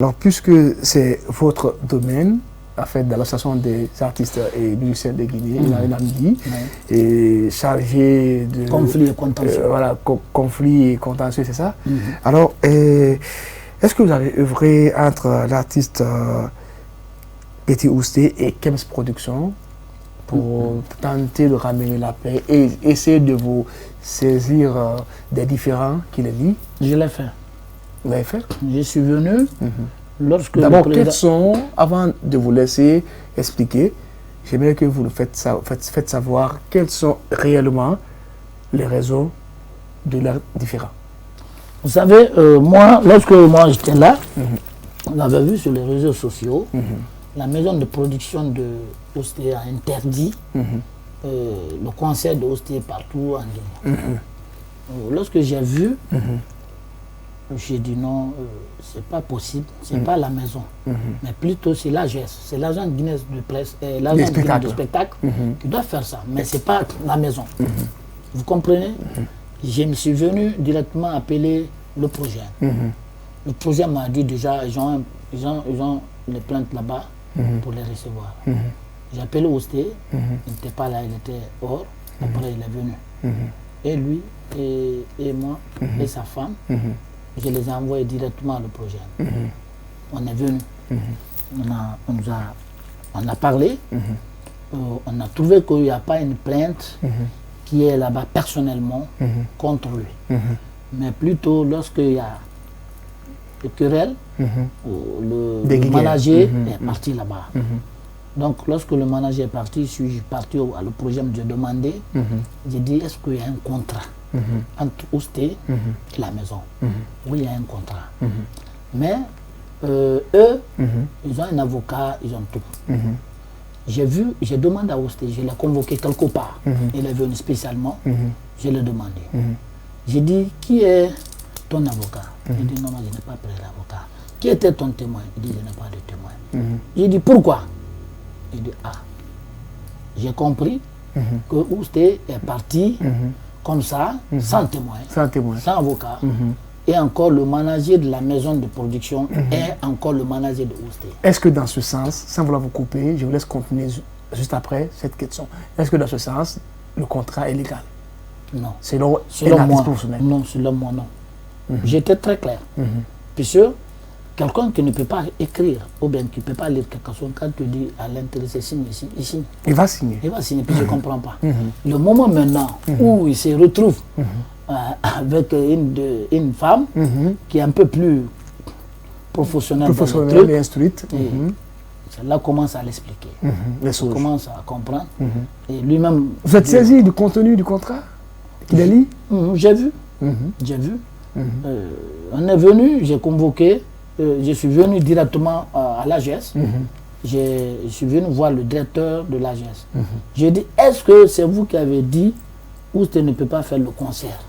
Alors, puisque c'est votre domaine, en fait, dans l'association des artistes et musiciens de Guinée, il y a un ami et chargé de... Conflit et contentieux. Voilà, conflit et contentieux, c'est ça. Alors, est-ce que vous avez œuvré entre l'artiste Petit Ousté et Kems Productions pour tenter de ramener la paix et essayer de vous saisir des différends qui les lient? Je l'ai fait. Vous l'avez fait? Je suis venu lorsque... D'abord, quels sont, avant de vous laisser expliquer, j'aimerais que vous nous faites savoir quelles sont réellement les raisons de leurs différends. Vous savez, lorsque j'étais là, on avait vu sur les réseaux sociaux, la maison de production de Ousté a interdit le concert de Ousté partout en Guinée. Lorsque j'ai vu, j'ai dit non, c'est pas possible, c'est pas la maison, mais plutôt c'est l'AGS, c'est l'agent Guinness de presse, l'agent Guinness de spectacle qui doit faire ça, mais c'est pas la maison. Vous comprenez? Je me suis venu directement appeler le projet. Le projet m'a dit déjà, ils ont les plaintes là-bas pour les recevoir. J'ai appelé Ousté, il n'était pas là, il était hors, après il est venu. Et lui, et moi, et sa femme, je les ai envoyés directement à le projet. On est venu. On a parlé. On a trouvé qu'il n'y a pas une plainte qui est là-bas personnellement contre lui. Mais plutôt lorsqu'il y a des querelles, le manager est parti là-bas. Donc lorsque le manager est parti, je suis parti à le projet, j'ai demandé, j'ai dit est-ce qu'il y a un contrat entre Ousté et la maison? Oui, il y a un contrat. Mais eux, ils ont un avocat, ils ont tout. J'ai demandé à Ousté, je l'ai convoqué quelque part. Il est venu spécialement, je l'ai demandé. J'ai dit, qui est ton avocat? Il dit, non, je n'ai pas pris l'avocat. Qui était ton témoin? Il dit, je n'ai pas de témoin. J'ai dit, pourquoi? Il dit, ah, j'ai compris que Ousté est parti comme ça, sans témoin, sans avocat. Et encore le manager de la maison de production est encore le manager de Ousté. Est-ce que dans ce sens, sans vouloir vous couper, je vous laisse continuer juste après cette question, est-ce que dans ce sens, le contrat est légal? Non. Selon moi, non, selon moi, non. J'étais très clair. Puisque quelqu'un qui ne peut pas écrire, ou bien qui ne peut pas lire quelque chose, quand tu dis à l'intéressé, signe ici, il signe. Il va signer. Il va signer, puis je ne comprends pas. Le moment maintenant où il se retrouve avec une femme qui est un peu plus professionnelle et instruite, celle-là commence à l'expliquer. Il commence à comprendre. Et lui-même... Vous êtes saisi du contenu du contrat qu'il a lu? J'ai vu. J'ai vu. On est venu, j'ai convoqué, je suis venu directement à l'AGS. Je suis venu voir le directeur de l'AGS. J'ai dit, est-ce que c'est vous qui avez dit Ousté ne peut pas faire le concert?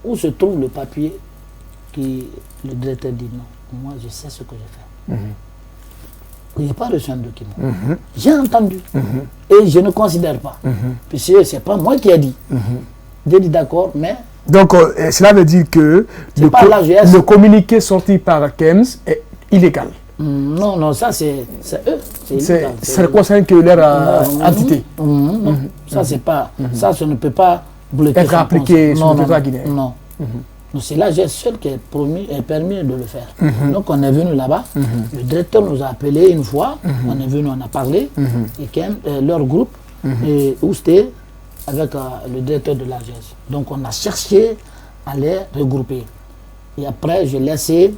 Où se trouve le papier qui le directeur dit non? Moi, je sais ce que j'ai fait. Il n'y a pas reçu un document. J'ai entendu. Et je ne considère pas. Puisque ce n'est pas moi qui ai dit. J'ai dit d'accord, mais... Donc, cela veut dire que le communiqué sorti par Kems est illégal. Non, non, ça c'est eux. Ça ne concerne que leur entité. Non, ça c'est pas... Ça ne peut pas être appliqué sur le territoire guinéen. Non. C'est l'AGS seul qui est permis de le faire. Donc on est venu là-bas, le directeur nous a appelé une fois, on est venu, on a parlé, et leur groupe, et Ousté, avec le directeur de l'AGS. Donc on a cherché à les regrouper. Et après, j'ai laissé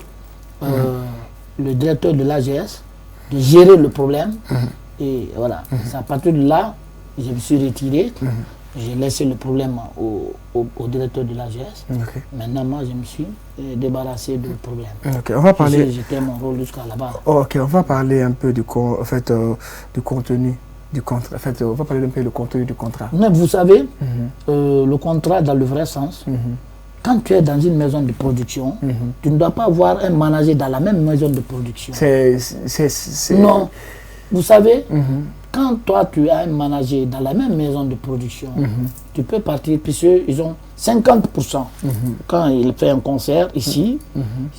le directeur de l'AGS de gérer le problème. Et voilà, c'est à partir de là, je me suis retiré. J'ai laissé le problème au directeur de l'AGS. Maintenant, moi, je me suis débarrassé du problème. On va parler... J'étais mon rôle jusqu'à là-bas. Ok, on va parler un peu du contenu du contrat. En fait, on va parler un peu du contenu du contrat. Mais vous savez, le contrat, dans le vrai sens, quand tu es dans une maison de production, tu ne dois pas avoir un manager dans la même maison de production. Non. Vous savez, quand toi tu as un manager dans la même maison de production, tu peux partir, puisqu'ils ont 50%. Quand il fait un concert ici,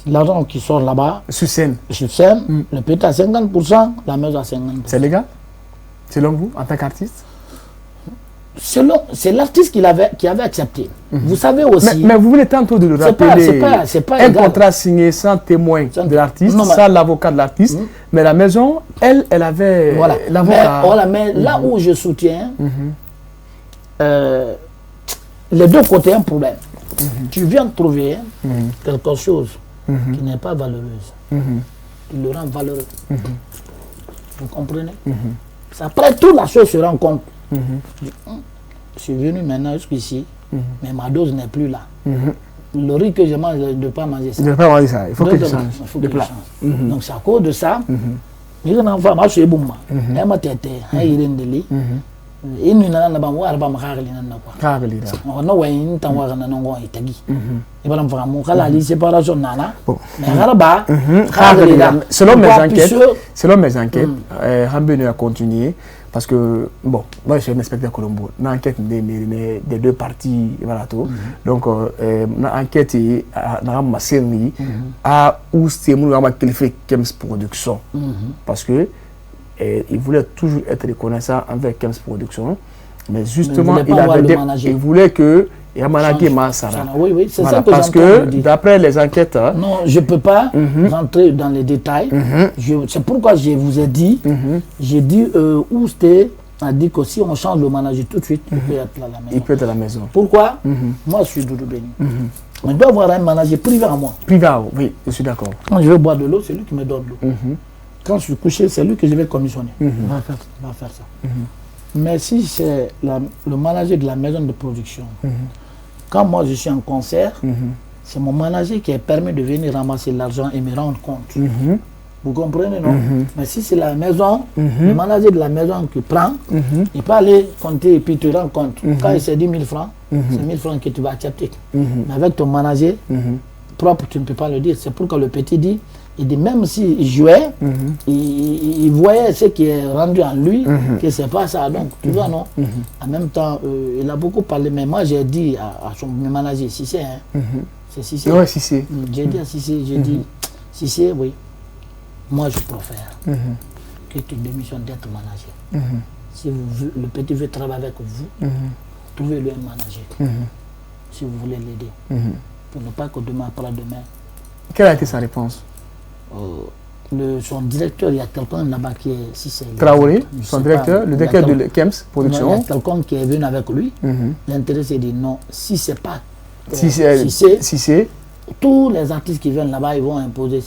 l'argent qui sort là-bas, Sur scène. le petit a 50%, la maison a 50%. C'est légal? Selon vous, en tant qu'artiste? C'est l'artiste qui avait accepté. Vous savez aussi... Mais vous venez tantôt de le rappeler. C'est pas un égal. contrat signé sans témoin de l'artiste, sans l'avocat de l'artiste. Mais la maison, elle avait l'avocat. Voilà, mais là où je soutiens, les deux côtés un problème. Tu viens de trouver quelque chose qui n'est pas valeureuse. Tu le rends valeureux. Vous comprenez? Après, toute la chose se rend compte. Je suis venu maintenant jusqu'ici, mais ma dose n'est plus là. Le riz que je mange, je ne dois pas manger ça. Je ne dois pas manger ça, il faut que je change de plat. Donc c'est à cause de ça, je suis un enfant, je suis un bon. Je suis un tête, je suis un délai. Et nous n'avons pas de temps pour selon mes enquêtes, Rambenu a continué parce que, bon, moi je suis un inspecteur Colombo. L'enquête des deux parties, voilà tout. Donc, l'enquête est ma série à où c'est mon qu'il fait Kems Production. Parce que il voulait toujours être reconnaissant avec Kems Production, mais justement, il voulait que Yamanaki Massara. Oui, c'est voilà, ça que parce que d'après les enquêtes... Non, je ne peux pas rentrer dans les détails. C'est pourquoi je vous ai dit, j'ai dit Ousté a dit que si on change le manager tout de suite, il peut être à la maison. Il peut être à la maison. Pourquoi? Moi, je suis Doudou Béni. Mais il doit avoir un manager privé à moi. Privé, oui, je suis d'accord. Quand je veux boire de l'eau, c'est lui qui me donne l'eau. Quand je suis couché, c'est lui que je vais commissionner. Il va faire ça. Mais si c'est le manager de la maison de production, quand moi je suis en concert, c'est mon manager qui permet de venir ramasser l'argent et me rendre compte. Vous comprenez, non? Mais si c'est la maison, le manager de la maison qui prend, il peut aller compter et puis te rendre compte. Quand c'est 10 000 francs, c'est 1000 francs que tu vas accepter. Mais avec ton manager propre, tu ne peux pas le dire. C'est pourquoi le petit dit, il dit même s'il jouait, il voyait ce qui est rendu en lui, que c'est pas ça. Donc, tu vois, non? En même temps, il a beaucoup parlé, mais moi j'ai dit à son manager, Cissé, c'est Cissé. Oui, Cissé. J'ai dit à Cissé, j'ai dit, Cissé, oui, moi je préfère que tu démissionnes d'être manager. Si le petit veut travailler avec vous, trouvez-lui un manager, si vous voulez l'aider, pour ne pas que demain, après-demain. Quelle a été sa réponse? Son directeur, il y a quelqu'un là-bas qui est... Si c'est Traoré, son directeur, le directeur de Kems Production. Il y a quelqu'un qui est venu avec lui. L'intérêt, c'est de dire non, si c'est pas... Si c'est... Tous les artistes qui viennent là-bas, ils vont imposer.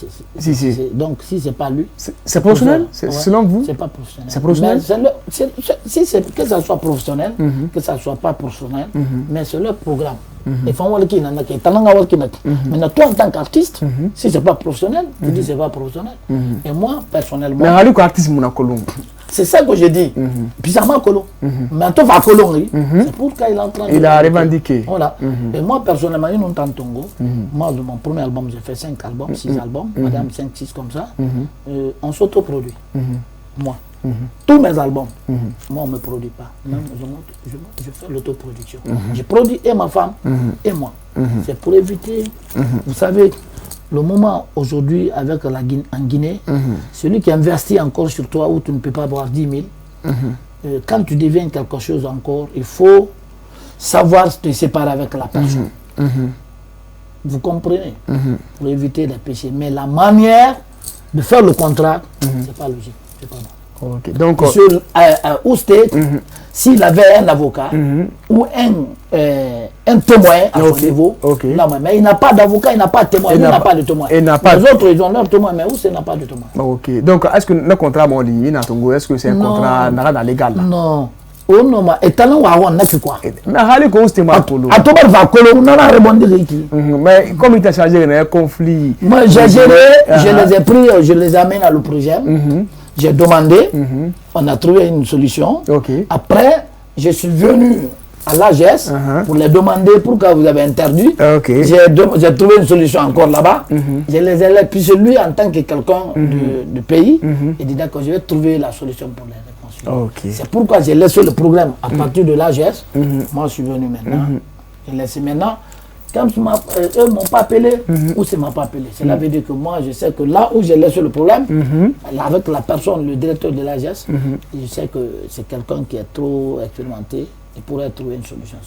Donc, si c'est pas lui... C'est professionnel? Selon vous? C'est pas professionnel. C'est professionnel? Que ça soit professionnel, que ça soit pas professionnel, mais c'est leur programme. Maintenant, toi, en tant qu'artiste, si c'est pas professionnel, tu dis c'est pas professionnel. Et moi, personnellement... Mais Rally artiste Monacolon. C'est ça que je dis. Bizarrement, Colomb. Mais toi, va Colomb, c'est pourquoi il est en train de... Il a revendiqué. Voilà. Et moi, personnellement, il y a longtemps Tongo. Moi, de mon premier album, j'ai fait 5 albums, 6 albums, madame 5, 6 comme ça. On s'autoproduit. Moi. Tous mes albums, moi, on ne me produit pas. Même, je fais l'autoproduction. Je produis et ma femme et moi. C'est pour éviter, vous savez, le moment aujourd'hui avec en Guinée, celui qui investit encore sur toi où tu ne peux pas avoir 10 000, quand tu deviens quelque chose encore, il faut savoir te séparer avec la personne. Vous comprenez? Pour éviter les péchés. Mais la manière de faire le contrat, c'est pas logique. C'est pas bon. Okay. Donc, sur Ousté, s'il avait un avocat ou un témoin à son niveau, non, mais il n'a pas d'avocat, il n'a pas de témoin, il n'a pas de témoin. Les autres, ils ont leur témoin, mais Ousté n'a pas de témoin. Ok. Donc, est-ce que le contrat est lié dans Tongo? Est-ce que c'est un contrat légal? Non. Oh non, mais étalon à on n'a que quoi? Mais Rally Ousté m'a colo. À Tobar va colo, on a répondu. Mais comme il t'a chargé un conflit. Moi, j'ai géré, je les ai pris, je les amène à le projet. J'ai demandé, on a trouvé une solution. Après, je suis venu à l'AGS pour les demander pourquoi vous avez interdit. J'ai trouvé une solution encore là-bas. Je les ai puis lui, en tant que quelqu'un du pays, il dit d'accord, je vais trouver la solution pour les réponses. Ok. C'est pourquoi j'ai laissé le problème à partir de l'AGS. Moi, je suis venu maintenant. J'ai laissé maintenant. Quand eux ne m'ont pas appelé, ou c'est ne m'a pas appelé. Cela veut dire que moi, je sais que là où j'ai laissé le problème, avec la personne, le directeur de l'AGS, je sais que c'est quelqu'un qui est trop expérimenté et pourrait trouver une solution.